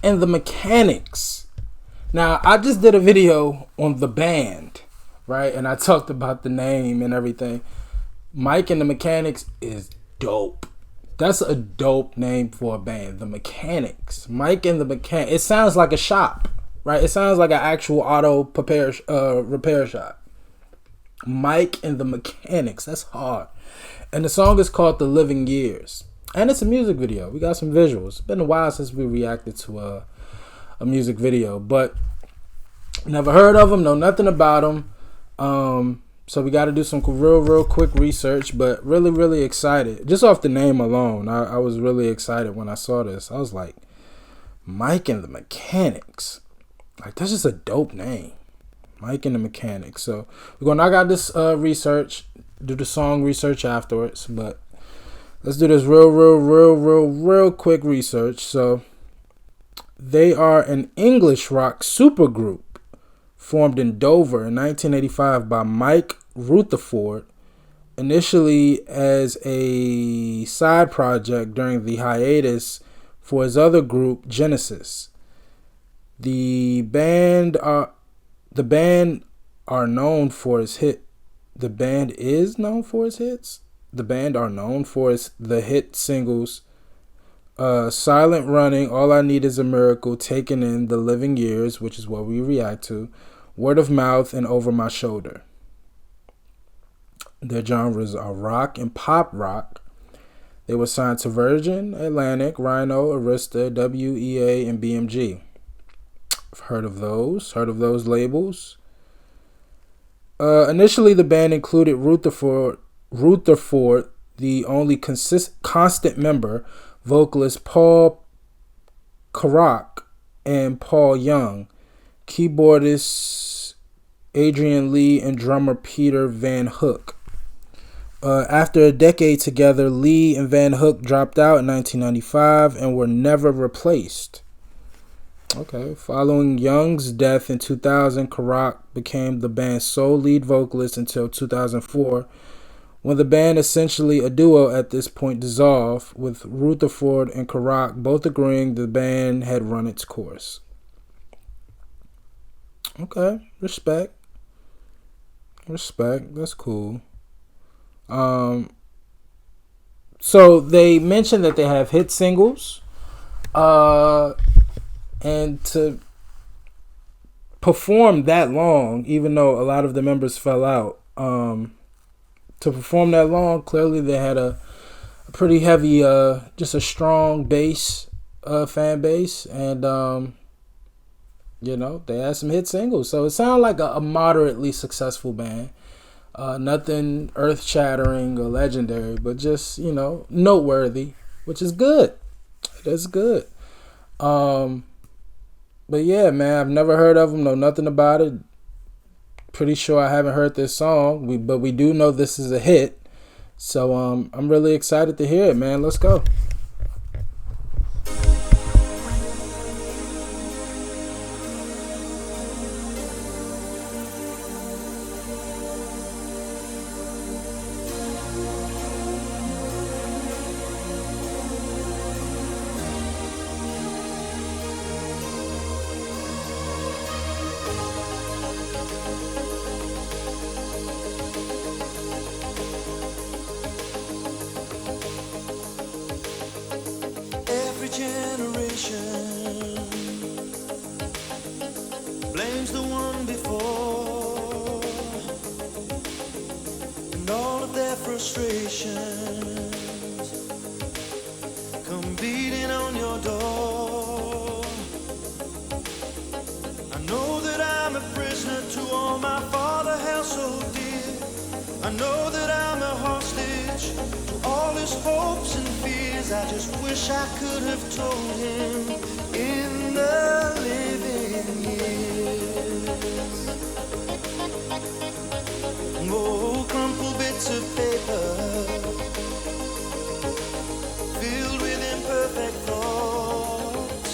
and the Mechanics. Now, I just did a video on the band, right? And I talked about the name and everything. Mike and the Mechanics is dope. That's a dope name for a band. The Mechanics. Mike and the Mechanics. It sounds like a shop, right? It sounds like an actual auto repair shop. Mike and the Mechanics. That's hard. And the song is called The Living Years. And it's a music video. We got some visuals. It's been a while since we reacted to a music video. But never heard of them. Know nothing about them. So we got to do some real quick research. But really, really excited. Just off the name alone, I was really excited when I saw this. I was like, Mike and the Mechanics. Like, that's just a dope name. Mike and the Mechanics. So we're going to knock out this research, do the song research afterwards, but let's do this real quick research. So they are an English rock supergroup formed in Dover in 1985 by Mike Rutherford, initially as a side project during the hiatus for his other group, Genesis. The band are known for its hit. The band is known for its hits. The band are known for the hit singles Silent Running, All I Need Is a Miracle, Taking In, The Living Years, which is what we react to, Word of Mouth, and Over My Shoulder. Their genres are rock and pop rock. They were signed to Virgin, Atlantic, Rhino, Arista, WEA, and BMG. I've heard of those labels. Initially, the band included Rutherford, the only constant member, vocalist Paul Carrack, and Paul Young, keyboardist Adrian Lee, and drummer Peter Van Hook. After a decade together, Lee and Van Hook dropped out in 1995 and were never replaced. Okay. Following Young's death in 2000, Carrack became the band's sole lead vocalist until 2004, when the band, essentially a duo at this point, dissolved, with Rutherford and Carrack both agreeing the band had run its course. Okay. Respect. That's cool. So they mentioned that they have hit singles. And to perform that long, even though a lot of the members fell out, to perform that long, clearly they had a pretty heavy, just a strong base, fan base, and they had some hit singles. So it sounded like a moderately successful band. Nothing earth-shattering or legendary, but just, noteworthy, which is good. It is good. But yeah, man, I've never heard of them, know nothing about it. Pretty sure I haven't heard this song, but we do know this is a hit. So I'm really excited to hear it, man. Let's go. Generation blames the one before, and all of their frustrations come beating on your door. I know that I'm a prisoner to all my father held so dear. I know that I'm a hostage to all his hopes and fears. I just wish I could have told him in the living years. Oh, crumpled bits of paper filled with imperfect thoughts,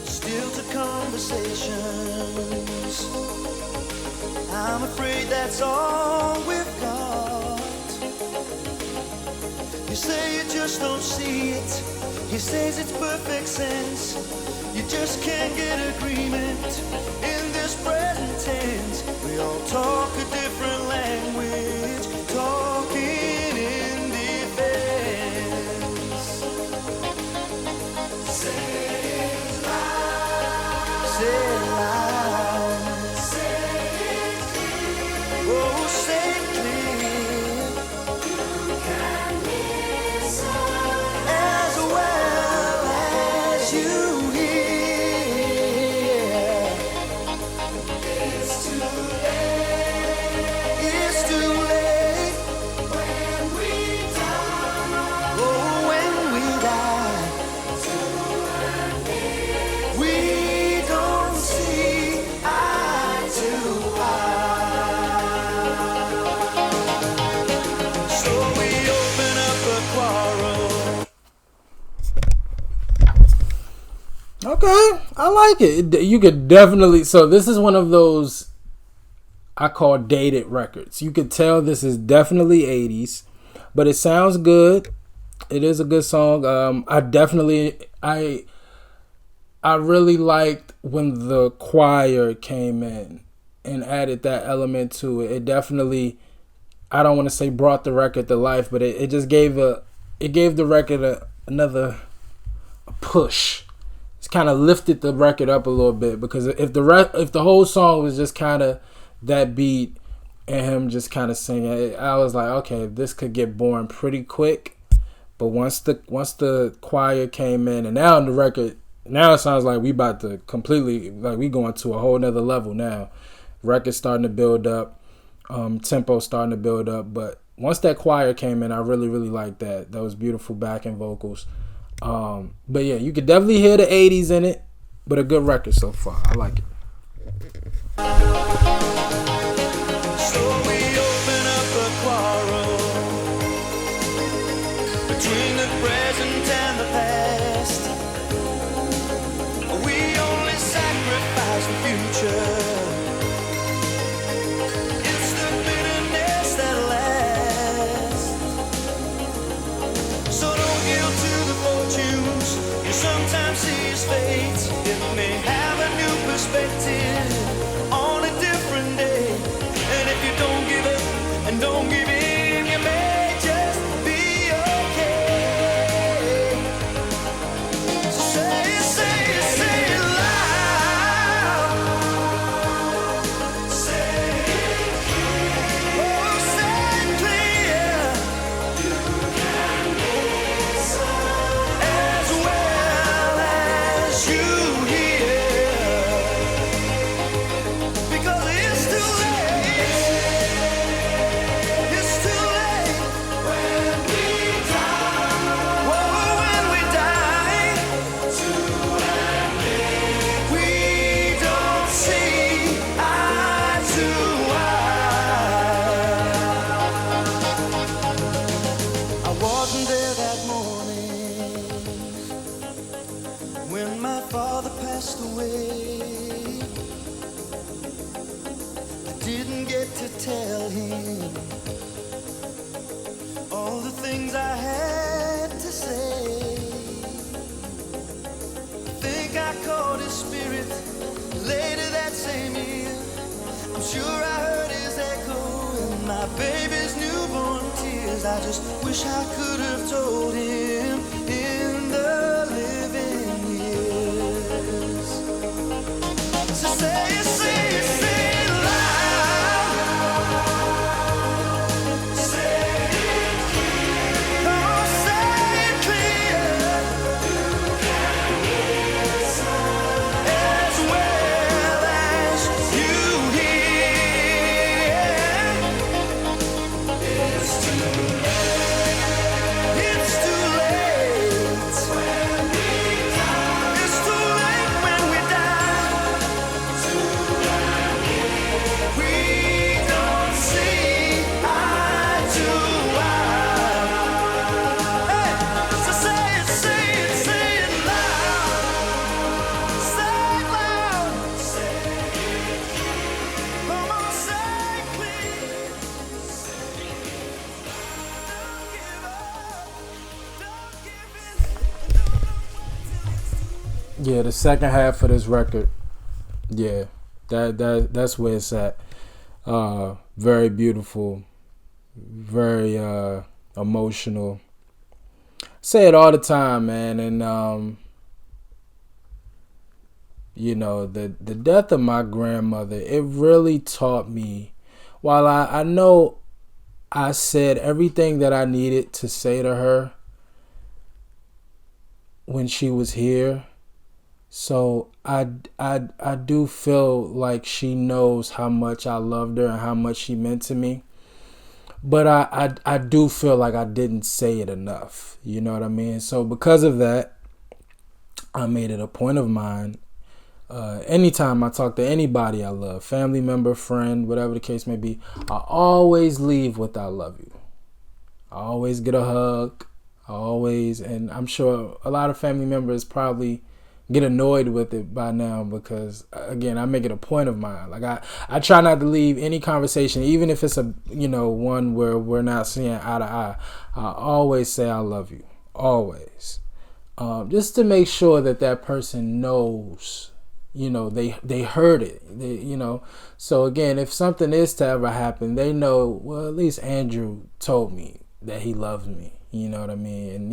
still to conversations. I'm afraid that's all we've got. You say you just don't see it. He says it's perfect sense. You just can't get agreement in this present tense. We all talk a different language, talking in defense. Say it loud. Say it loud. Say it clear. Oh, say it clear. You can listen as well as you hear. It's too late. It's too late when we die. Oh, when we die. We don't see eye to eye. So we open up a quarrel. Okay, I like it. You could definitely. So this is one of those I call dated records. You could tell this is definitely 80s, but it sounds good. It is a good song. I really liked when the choir came in and added that element to it. It definitely, I don't want to say brought the record to life, but it just gave the record another push. It's kind of lifted the record up a little bit, because if the whole song was just kind of that beat and him just kind of singing, I was like, okay, this could get boring pretty quick. But once the choir came in, and now the record, now it sounds like we about to completely, like we going to a whole nother level now. Record's starting to build up, tempo starting to build up. But once that choir came in, I really, really liked that. Those beautiful backing vocals. But yeah, you could definitely hear the 80s in it, but a good record so far. I like it. So we open up a quarrel between the present and the past. We only sacrifice the future. It's the bitterness that lasts. So don't yield to the fortunes you sometimes see as fate. It may have a new perspective on a different day. And if you don't give up and don't give in, you may just be okay. So say it loud. Say it clear. Oh, say it clear. You can listen as well as you hear. Because it's too late. It's too late when we die. Whoa, when we die. We don't see eye to eye. I wasn't there that morning when my father passed away. I didn't get to tell him all the things I had to say. I think I caught his spirit later that same year. I'm sure I heard his echo in my baby's newborn tears. I just wish I could have told him in the living years. So say it loud. Say it clear. Come on, say it clear. You can listen as well as you hear. It's too late. It's too late when we die. It's too late when we die. Yeah, the second half of this record. Yeah, that's where it's at. Very beautiful, very emotional. Say it all the time, man, and the death of my grandmother, it really taught me. While I know I said everything that I needed to say to her when she was here, so I do feel like she knows how much I loved her and how much she meant to me. But I do feel like I didn't say it enough. You know what I mean? So because of that, I made it a point of mine. Anytime I talk to anybody I love, family member, friend, whatever the case may be, I always leave with "I love you." I always get a hug. And I'm sure a lot of family members probably get annoyed with it by now because, again, I make it a point of mine. Like I try not to leave any conversation, even if it's a one where we're not seeing eye to eye. I always say "I love you," always, just to make sure that person knows. They heard it. So again, if something is to ever happen, they know. Well, at least Andrew told me that he loves me. You know what I mean? And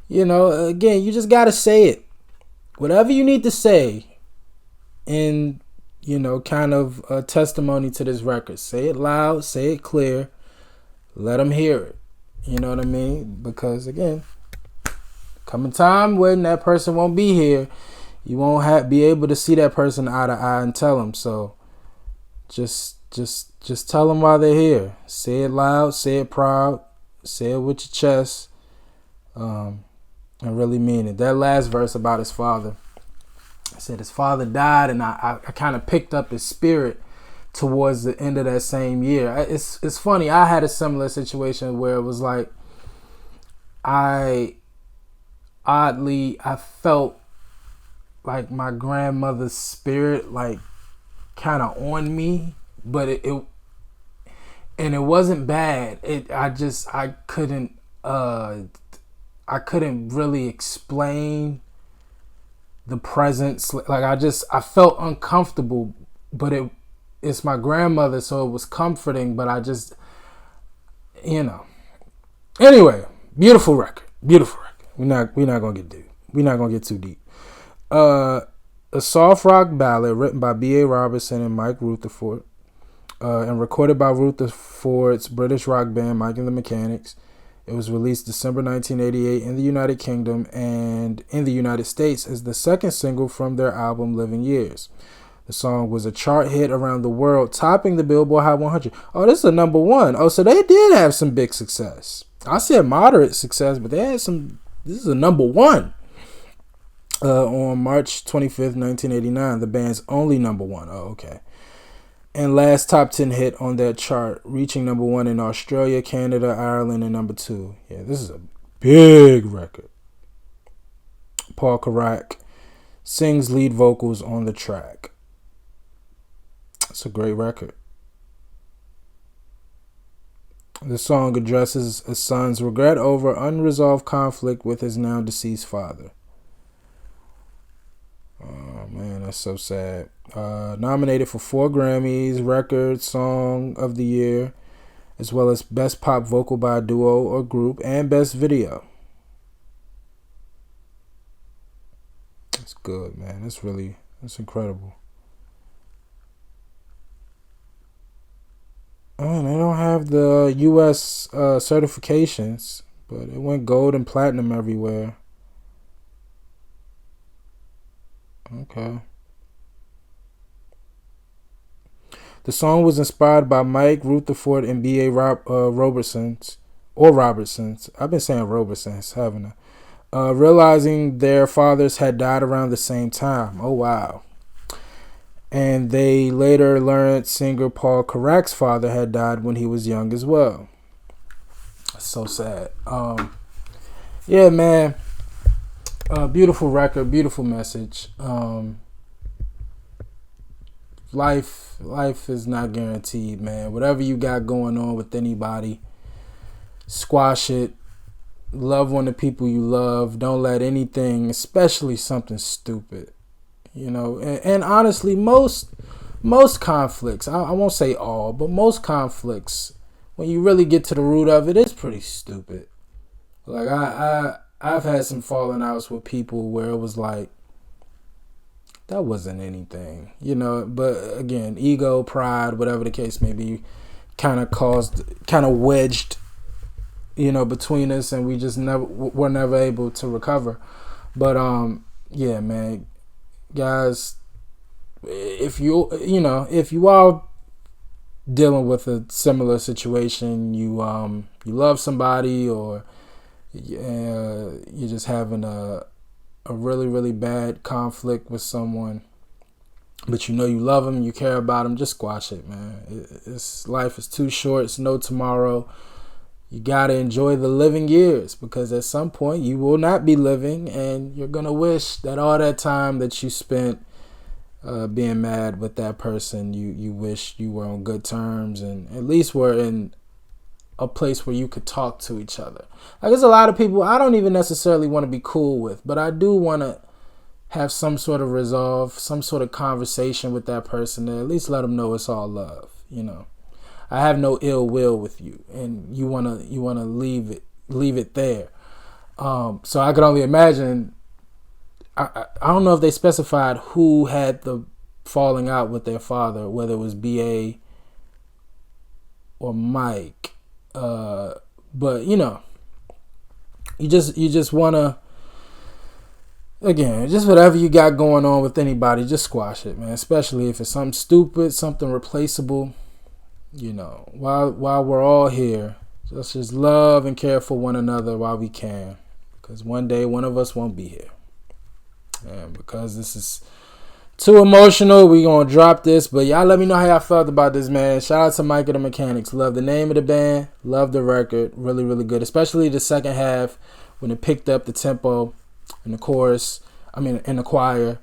again, you just gotta say it. Whatever you need to say in, kind of a testimony to this record. Say it loud, say it clear, let them hear it. You know what I mean? Because, again, coming time when that person won't be here, you won't be able to see that person eye to eye and tell them. So just tell them while they're here. Say it loud, say it proud, say it with your chest. I really mean it. That last verse about his father, I said his father died, and I kind of picked up his spirit towards the end of that same year. It's funny. I had a similar situation where it was like I felt like my grandmother's spirit like kind of on me, but it wasn't bad. I couldn't really explain the presence. Like I felt uncomfortable, but it's my grandmother, so it was comforting, but I just, Anyway, beautiful record. We're not gonna get deep. We're not gonna get too deep. A soft rock ballad written by B.A. Robertson and Mike Rutherford, and recorded by Rutherford's British rock band Mike and the Mechanics. It was released December 1988 in the United Kingdom and in the United States as the second single from their album Living Years. The song was a chart hit around the world, topping the Billboard Hot 100. Oh, this is a number one. Oh, so they did have some big success. I said moderate success, but they had some. This is a number one. On March 25th, 1989, the band's only number one. Oh, okay. And last top 10 hit on that chart, reaching number one in Australia, Canada, Ireland, and number two. Yeah, this is a big record. Paul Carrack sings lead vocals on the track. It's a great record. The song addresses a son's regret over unresolved conflict with his now deceased father. Oh man, that's so sad. Nominated for 4 Grammys, Record Song of the Year, as well as Best Pop Vocal by a Duo or Group, and Best Video. That's good, man. That's incredible. Oh, they don't have the U.S. certifications, but it went gold and platinum everywhere. Okay. The song was inspired by Mike Rutherford and B.A. Robertson's. I've been saying Robertson's, haven't I? Realizing their fathers had died around the same time. Oh, wow. And they later learned singer Paul Carrack's father had died when he was young as well. That's so sad. Yeah, man. Beautiful record, beautiful message. Life is not guaranteed, man. Whatever you got going on with anybody, squash it. Love on the people you love. Don't let anything, especially something stupid, and honestly, most conflicts, I won't say all, but most conflicts, when you really get to the root of it, it's pretty stupid. Like I've had some falling outs with people where it was like, that wasn't anything, but again, ego, pride, whatever the case may be, kind of wedged, between us, and we're never able to recover. But yeah, man, guys, if you are dealing with a similar situation, you love somebody, or you're just having a really, really bad conflict with someone, but you love them, you care about them, just squash it, man. Life is too short. It's no tomorrow. You gotta enjoy the living years, because at some point you will not be living, and you're gonna wish that all that time that you spent being mad with that person, you wish you were on good terms, and at least were in a place where you could talk to each other. Like, there's a lot of people I don't even necessarily want to be cool with, but I do want to have some sort of resolve, some sort of conversation with that person, to at least let them know it's all love. I have no ill will with you, and you wanna leave it there. So I could only imagine. I don't know if they specified who had the falling out with their father, whether it was BA or Mike. But you just wanna, again, just whatever you got going on with anybody, just squash it, man. Especially if it's something stupid, something replaceable. While we're all here, let's just love and care for one another while we can, because one day one of us won't be here. And because this is too emotional, we gonna drop this. But y'all let me know how y'all felt about this, man. Shout out to Mike and the Mechanics. Love the name of the band. Love the record. Really, really good. Especially the second half, when it picked up the tempo in the chorus. In the choir,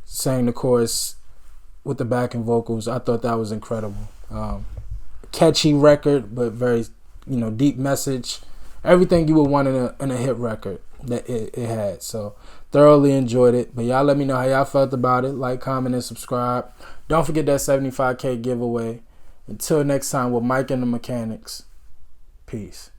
sang the chorus with the backing vocals. I thought that was incredible. Catchy record, but very, deep message. Everything you would want in a hit record that it had. So thoroughly enjoyed it. But y'all let me know how y'all felt about it. Like, comment, and subscribe. Don't forget that 75K giveaway. Until next time, with Mike and the Mechanics. Peace.